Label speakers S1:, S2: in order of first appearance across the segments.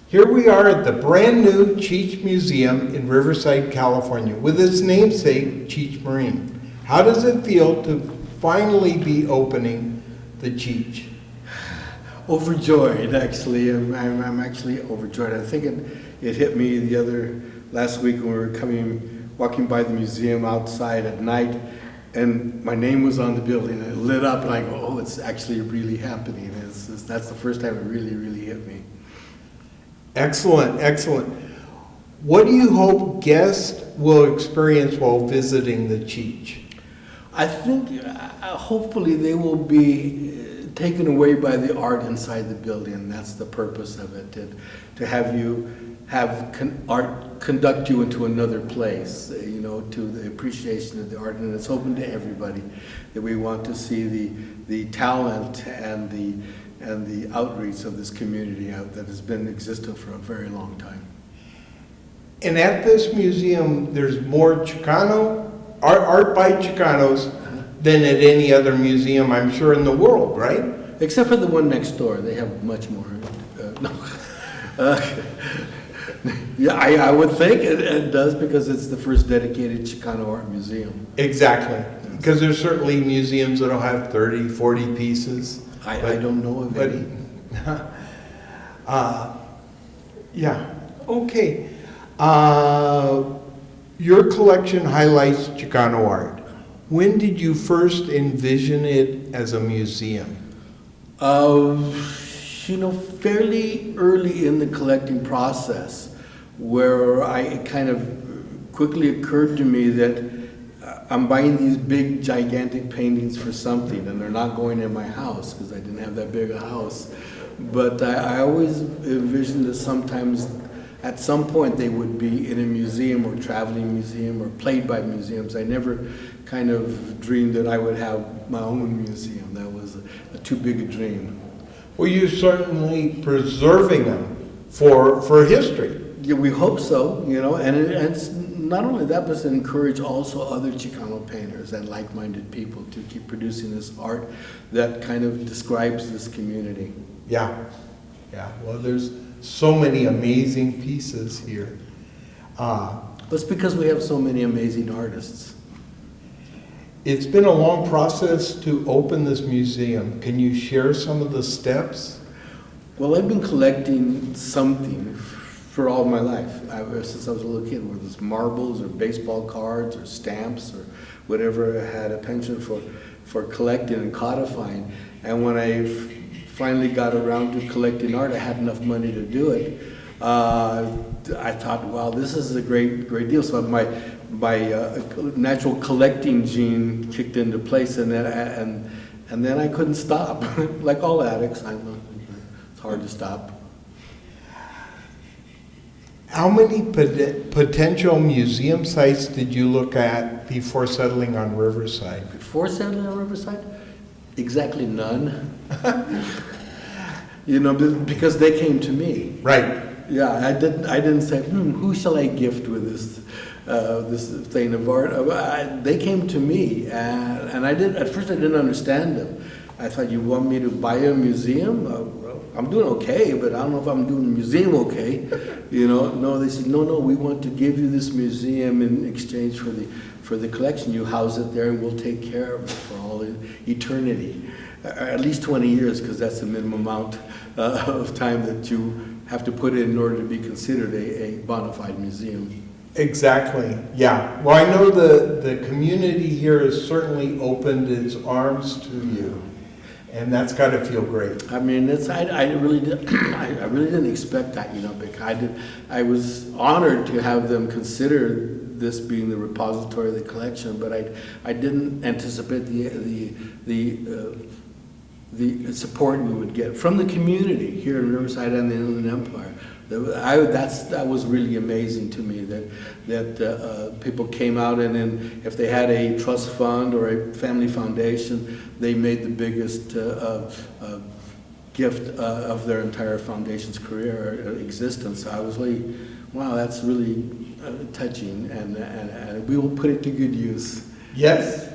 S1: Here we are at the brand new Cheech Museum in Riverside, California, with its namesake, Cheech Marin. How does it feel to finally be opening the Cheech?
S2: Overjoyed, actually. I'm actually overjoyed. I think it hit me last week when we were walking by the museum outside at night, and my name was on the building, and it lit up, and I go, oh, it's actually really happening. That's the first time it really, really hit me.
S1: Excellent, excellent. What do you hope guests will experience while visiting the Cheech?
S2: I think hopefully they will be taken away by the art inside the building. That's the purpose of it, to have art conduct you into another place, to the appreciation of the art. And it's open to everybody, that we want to see the talent and the outreach of this community that has been existent for a very long time.
S1: And at this museum, there's more Chicano, art by Chicanos than at any other museum, I'm sure, in the world, right?
S2: Except for the one next door. They have much more. Yeah, I would think it does, because it's the first dedicated Chicano art museum.
S1: Exactly. Because there's certainly museums that'll have 30, 40 pieces.
S2: I don't know of any.
S1: Yeah, okay. Your collection highlights Chicano art. When did you first envision it as a museum?
S2: Fairly early in the collecting process, where it kind of quickly occurred to me that I'm buying these big, gigantic paintings for something, and they're not going in my house because I didn't have that big a house. But I always envisioned that sometimes, at some point, they would be in a museum or traveling museum or played by museums. I never kind of dreamed that I would have my own museum. That was too big a dream.
S1: Well, you're certainly preserving them for history.
S2: Yeah, we hope so, and it's not only that, but to encourage also other Chicano painters and like-minded people to keep producing this art that kind of describes this community.
S1: Yeah. Well, there's so many amazing pieces here.
S2: That's because we have so many amazing artists.
S1: It's been a long process to open this museum. Can you share some of the steps?
S2: Well, I've been collecting something for all my life, since I was a little kid, whether it's marbles or baseball cards or stamps or whatever I had a penchant for collecting and codifying. And when I finally got around to collecting art, I had enough money to do it. I thought, wow, this is a great deal. So my natural collecting gene kicked into place, and then I couldn't stop. Like all addicts, it's hard to stop.
S1: How many potential museum sites did you look at before settling on Riverside?
S2: Before settling on Riverside? Exactly none. Because they came to me.
S1: Right.
S2: Yeah, I didn't say, who shall I gift with this thing of art? They came to me, and at first I didn't understand them. I thought, you want me to buy a museum? Well, I'm doing okay, but I don't know if I'm doing the museum okay. No, they said, no, we want to give you this museum in exchange for the collection. You house it there, and we'll take care of it for all eternity. At least 20 years, because that's the minimum amount of time that you have to put in order to be considered a bona fide museum.
S1: Exactly, yeah. Well, I know the community here has certainly opened its arms to you, and that's got to feel great.
S2: I mean, I really didn't expect that, because I was honored to have them consider this being the repository of the collection, but I didn't anticipate the support we would get from the community here in Riverside and the Inland Empire. That was really amazing to me, that people came out, and then if they had a trust fund or a family foundation, they made the biggest gift of their entire foundation's career or existence. I was like, wow, that's really touching, and we will put it to good use.
S1: Yes.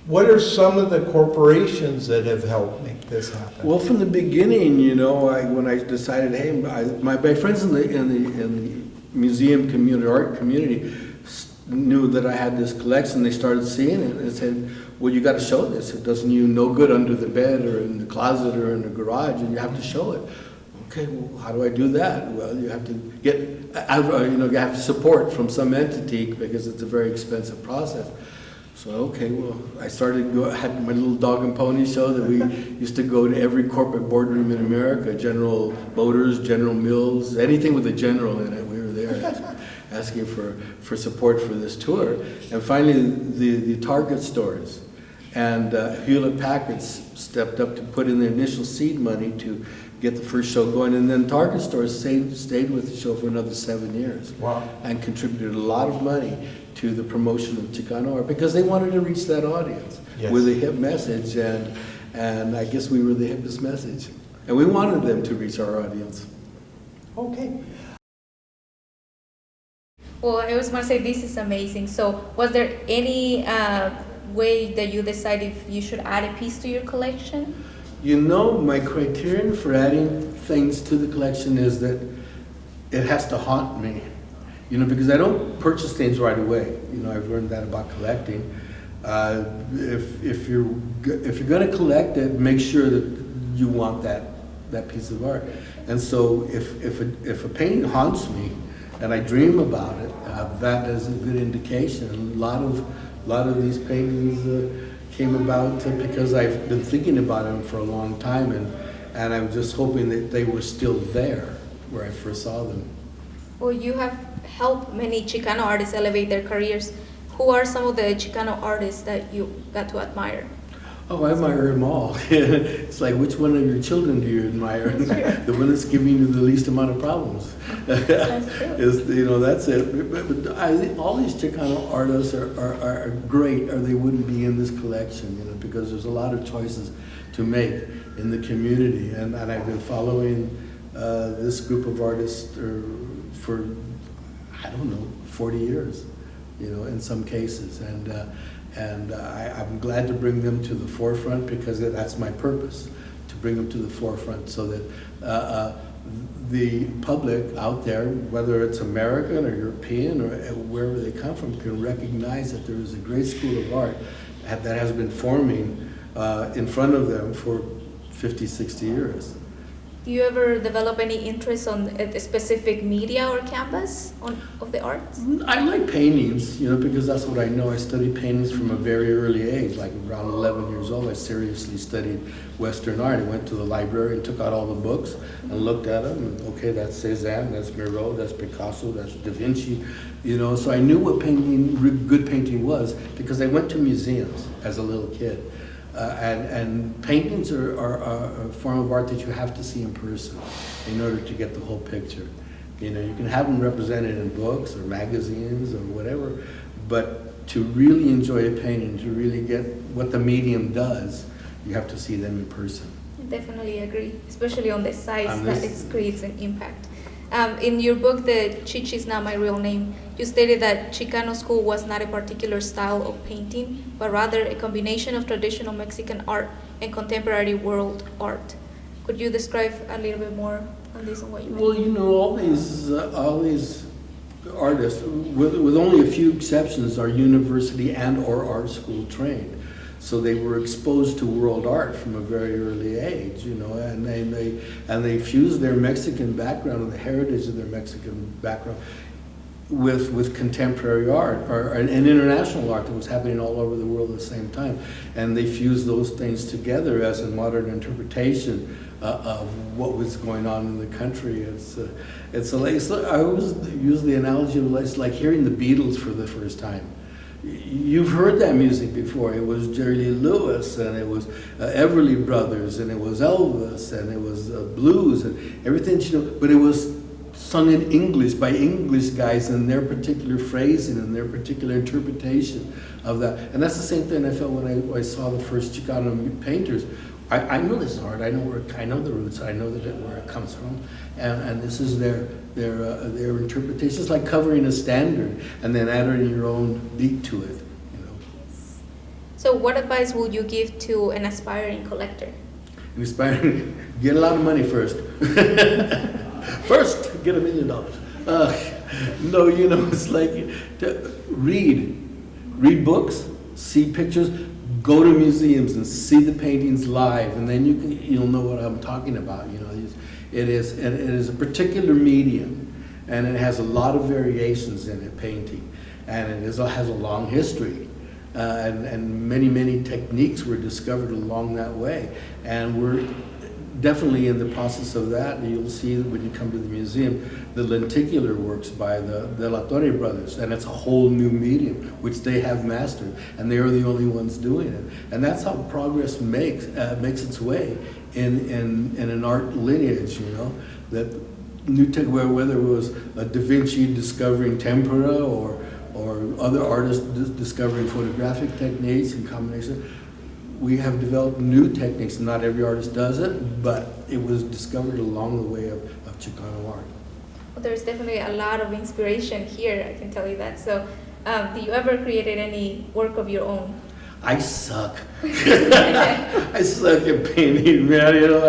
S1: What are some of the corporations that have helped make this happen?
S2: Well, from the beginning, you know, when I decided, hey, my friends in the museum community, art community, knew that I had this collection. They started seeing it and said, well, you got to show this. It doesn't you no good under the bed or in the closet or in the garage, and you have to show it. Okay, well, how do I do that? Well, you have to get, you have support from some entity because it's a very expensive process. So, okay, well, I had my little dog and pony show that we used to go to every corporate boardroom in America, General Motors, General Mills, anything with a general in it. We were there asking for support for this tour. And finally, the Target stores and Hewlett-Packard stepped up to put in the initial seed money to get the first show going. And then Target stores stayed with the show for another 7 years.
S1: Wow.
S2: And contributed a lot of money to the promotion of Chicano art because they wanted to reach that audience with a hip message, and I guess we were the hippest message. And we wanted them to reach our audience.
S1: Okay.
S3: Well, I was going to say this is amazing. So was there any way that you decide if you should add a piece to your collection?
S2: You know, my criterion for adding things to the collection is that it has to haunt me. You know, because I don't purchase things right away. You know, I've learned that about collecting. If you're going to collect it, make sure that you want that piece of art. And so, if a painting haunts me, and I dream about it, that is a good indication. A lot of these paintings came about because I've been thinking about them for a long time, and I'm just hoping that they were still there where I first saw them.
S3: Well, you have helped many Chicano artists elevate their careers. Who are some of the Chicano artists that you got to admire?
S2: Oh, I admire them all. It's like, which one of your children do you admire? The one that's giving you the least amount of problems.
S3: That's true.
S2: That's it. But all these Chicano artists are great, or they wouldn't be in this collection, because there's a lot of choices to make in the community. And I've been following this group of artists for, 40 years, in some cases. And I'm glad to bring them to the forefront because that's my purpose, to bring them to the forefront so that the public out there, whether it's American or European or wherever they come from, can recognize that there is a great school of art that has been forming in front of them for 50, 60 years.
S3: Do you ever develop any interest on a specific media or canvas of the art?
S2: I like paintings, because that's what I know. I studied paintings from a very early age, like around 11 years old. I seriously studied Western art. I went to the library and took out all the books and looked at them. And, okay, that's Cézanne, that's Miro, that's Picasso, that's Da Vinci. So I knew what good painting was because I went to museums as a little kid. And paintings are a form of art that you have to see in person in order to get the whole picture. You can have them represented in books or magazines or whatever, but to really enjoy a painting, to really get what the medium does, you have to see them in person.
S3: I definitely agree, especially on the size that it creates an impact. In your book, The Cheech Is Not My Real Name, you stated that Chicano school was not a particular style of painting, but rather a combination of traditional Mexican art and contemporary world art. Could you describe a little bit more on this and what you mean?
S2: Well, all these artists, with only a few exceptions, are university and or art school trained. So they were exposed to world art from a very early age, and they fused their Mexican background and the heritage of their Mexican background with contemporary art and international art that was happening all over the world at the same time. And they fused those things together as a modern interpretation of what was going on in the country. I always use the analogy of it's like hearing the Beatles for the first time. You've heard that music before. It was Jerry Lee Lewis, and it was Everly Brothers, and it was Elvis, and it was blues, and everything, but it was sung in English by English guys and their particular phrasing and their particular interpretation of that. And that's the same thing I felt when I saw the first Chicano painters. I know this art. I know the roots. I know where it comes from, and this is their interpretation. It's like covering a standard and then adding your own beat to it.
S3: So what advice would you give to an aspiring collector?
S2: Inspiring, get a lot of money first. First, get $1 million. No, you know, it's like read books, see pictures, go to museums and see the paintings live, and then you'll know what I'm talking about. You know, it is a particular medium, and it has a lot of variations in it, painting, and it has a long history. And many techniques were discovered along that way, and we're definitely in the process of that. And you'll see when you come to the museum the lenticular works by the Latino brothers, and it's a whole new medium which they have mastered, and they are the only ones doing it. And that's how progress makes its way in an art lineage. You know, that whether it was Da Vinci discovering tempera or other artists discovering photographic techniques and combination. We have developed new techniques. Not every artist does it, but it was discovered along the way of Chicano art.
S3: Well, there's definitely a lot of inspiration here, I can tell you that. So, do you ever created any work of your own?
S2: I suck. I suck at painting, man. You know,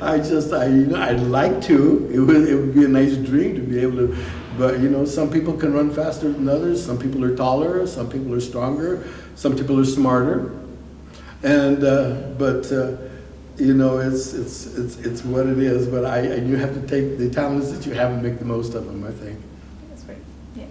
S2: I'd like to. It would be a nice dream to be able to. But you know, some people can run faster than others. Some people are taller. Some people are stronger. Some people are smarter. And you know, it's what it is. But you have to take the talents that you have and make the most of them, I think.
S3: That's right. Yeah.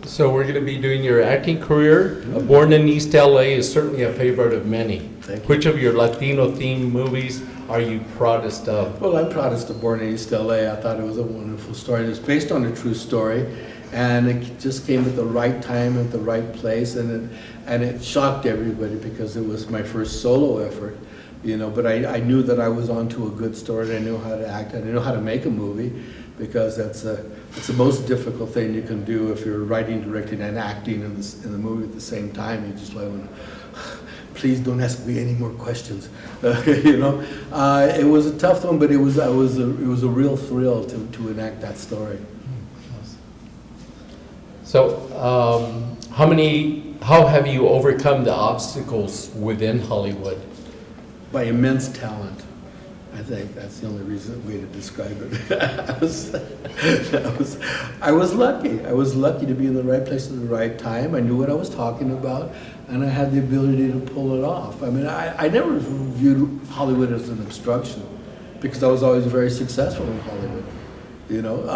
S4: So we're going to be doing your acting career. Born in East LA is certainly a favorite of many.
S2: Thank you.
S4: Which of your Latino-themed movies are you proudest of?
S2: Well, I'm proudest of Born in East LA. I thought it was a wonderful story. It was based on a true story, and it just came at the right time, at the right place, and it shocked everybody because it was my first solo effort, you know. But I knew that I was onto a good story. I knew how to act. I knew how to make a movie, because it's the most difficult thing you can do if you're writing, directing, and acting in the movie at the same time. You just like, please don't ask me any more questions. You know, it was a tough one, but it was a real thrill to enact that story.
S4: So, how have you overcome the obstacles within Hollywood?
S2: By immense talent. I think that's the only way to describe it. I was lucky. I was lucky to be in the right place at the right time. I knew what I was talking about, and I had the ability to pull it off. I mean, I never viewed Hollywood as an obstruction, because I was always very successful in Hollywood. You know,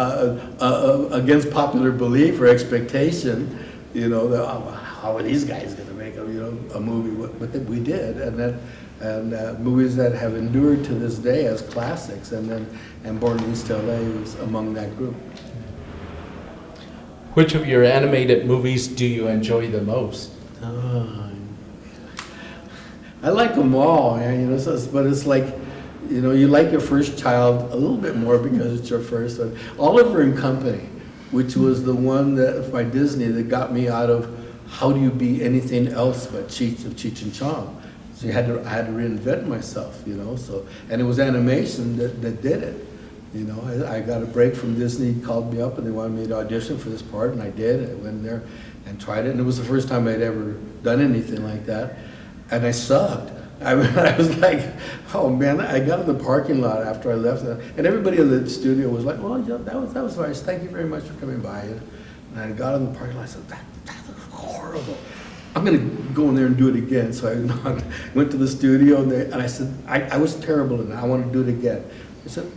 S2: against popular belief or expectation, you know, how are these guys going to make a movie? But we did, and movies that have endured to this day as classics, and Born in East LA was among that group.
S4: Which of your animated movies do you enjoy the most?
S2: I like them all, man, you know. But it's like, you know, you like your first child a little bit more because it's your first one. Oliver and Company, which was the one that by Disney that got me out of how do you be anything else but Cheech and Chong. So I had to reinvent myself, you know. So, and it was animation that did it, you know. I got a break from Disney, called me up, and they wanted me to audition for this part, and I did. I went there and tried it, and it was the first time I'd ever done anything like that, and I sucked. I was like, oh man, I got in the parking lot after I left, and everybody in the studio was like, well, yeah, that was nice. Thank you very much for coming by. And I got in the parking lot. I said, that was horrible. I'm going to go in there and do it again. So I went to the studio, and I said, I was terrible in it. I want to do it again. They said,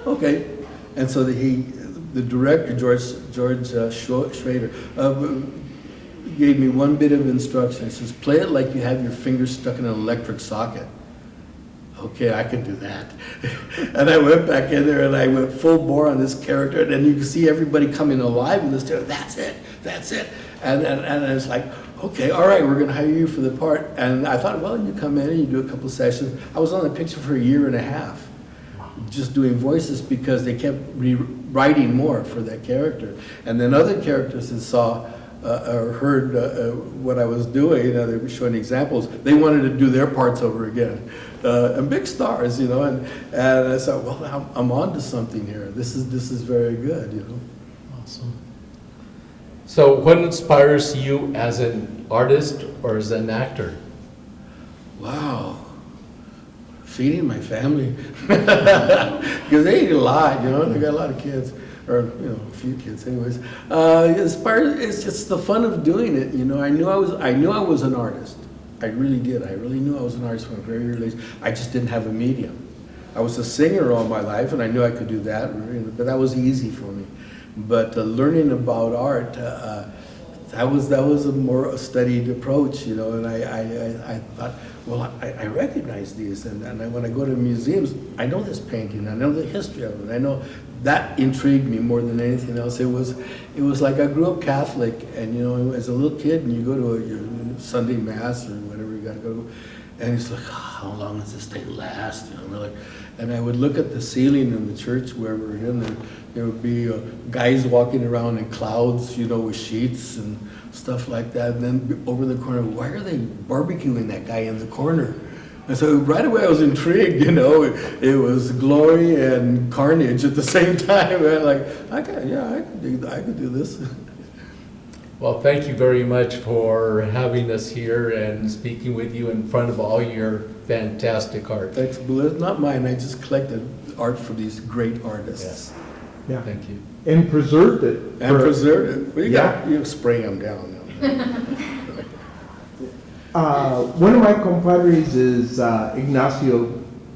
S2: okay. And so the director, George Schrader, gave me one bit of instruction. He says, play it like you have your fingers stuck in an electric socket. Okay, I can do that. And I went back in there and I went full bore on this character, and then you can see everybody coming alive in this character. That's it. And it's like, okay, all right, we're going to hire you for the part. And I thought, well, you come in and you do a couple of sessions. I was on the picture for 1.5 years, just doing voices, because they kept writing more for that character. And then other characters that saw or heard what I was doing, they were showing examples, they wanted to do their parts over again. And big stars, you know, and I thought, well, I'm on to something here. This is very good, you know.
S4: Awesome. So what inspires you as an artist or as an actor?
S2: Wow. Feeding my family. Because they eat a lot, you know, they got a lot of kids, or, you know, a few kids anyways. It's just the fun of doing it, you know. I knew I was an artist. I really did. I really knew I was an artist from a very early age. I just didn't have a medium. I was a singer all my life, and I knew I could do that, but that was easy for me. But learning about art, that was a more studied approach, you know, and I thought, well, I recognize these, and when I go to museums, I know this painting, I know the history of it, I know that intrigued me more than anything else. It was like I grew up Catholic, and you know, as a little kid, and you go to your Sunday mass or whatever you got to go to, and it's like, oh, how long does this thing last? You know, we're like, and I would look at the ceiling in the church where we were in there would be guys walking around in clouds, you know, with sheets and stuff like that. And then over in the corner, why are they barbecuing that guy in the corner? And so right away I was intrigued, you know. It was glory and carnage at the same time. And like, I could do this.
S4: Well, thank you very much for having us here and speaking with you in front of all your fantastic art.
S2: Thanks, Blue. It's not mine. I just collected art from these great artists.
S4: Yes.
S1: Yeah.
S4: Thank you.
S1: And preserved it.
S2: And preserved it. Well,
S1: Yeah.
S2: you spray them down.
S1: One of my compadres is Ignacio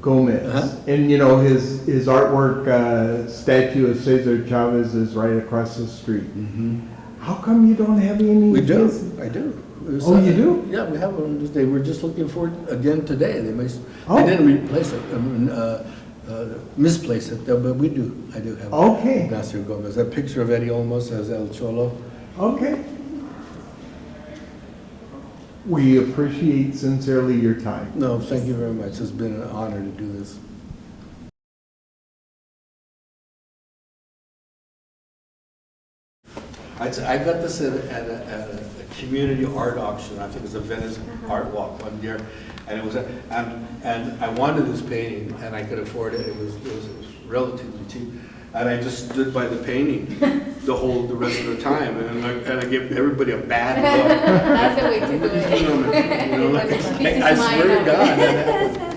S1: Gomez.
S2: Uh-huh.
S1: And, you know, his artwork, statue of Cesar Chavez is right across the street.
S2: Mm-hmm.
S1: How come you don't have any?
S2: We do. I do.
S1: Oh, you do?
S2: Yeah, we have one. They were just looking for it again today. They
S1: Oh.
S2: didn't replace it. Misplace it, but we do. I do have.
S1: Okay.
S2: Ignacio Gomez. That picture of Eddie Olmos as El Cholo.
S1: Okay. We appreciate sincerely your time.
S2: No, thank you very much. It's been an honor to do this. I got this at a community art auction. I think it was a Venice Art Walk one year, and it was and I wanted this painting, and I could afford it. It was relatively cheap, and I just stood by the painting the rest of the time, and I gave everybody a bad look.
S3: That's the way to do it.
S2: You know, like,
S3: This is
S2: I
S3: mine
S2: swear to
S3: now.
S2: God.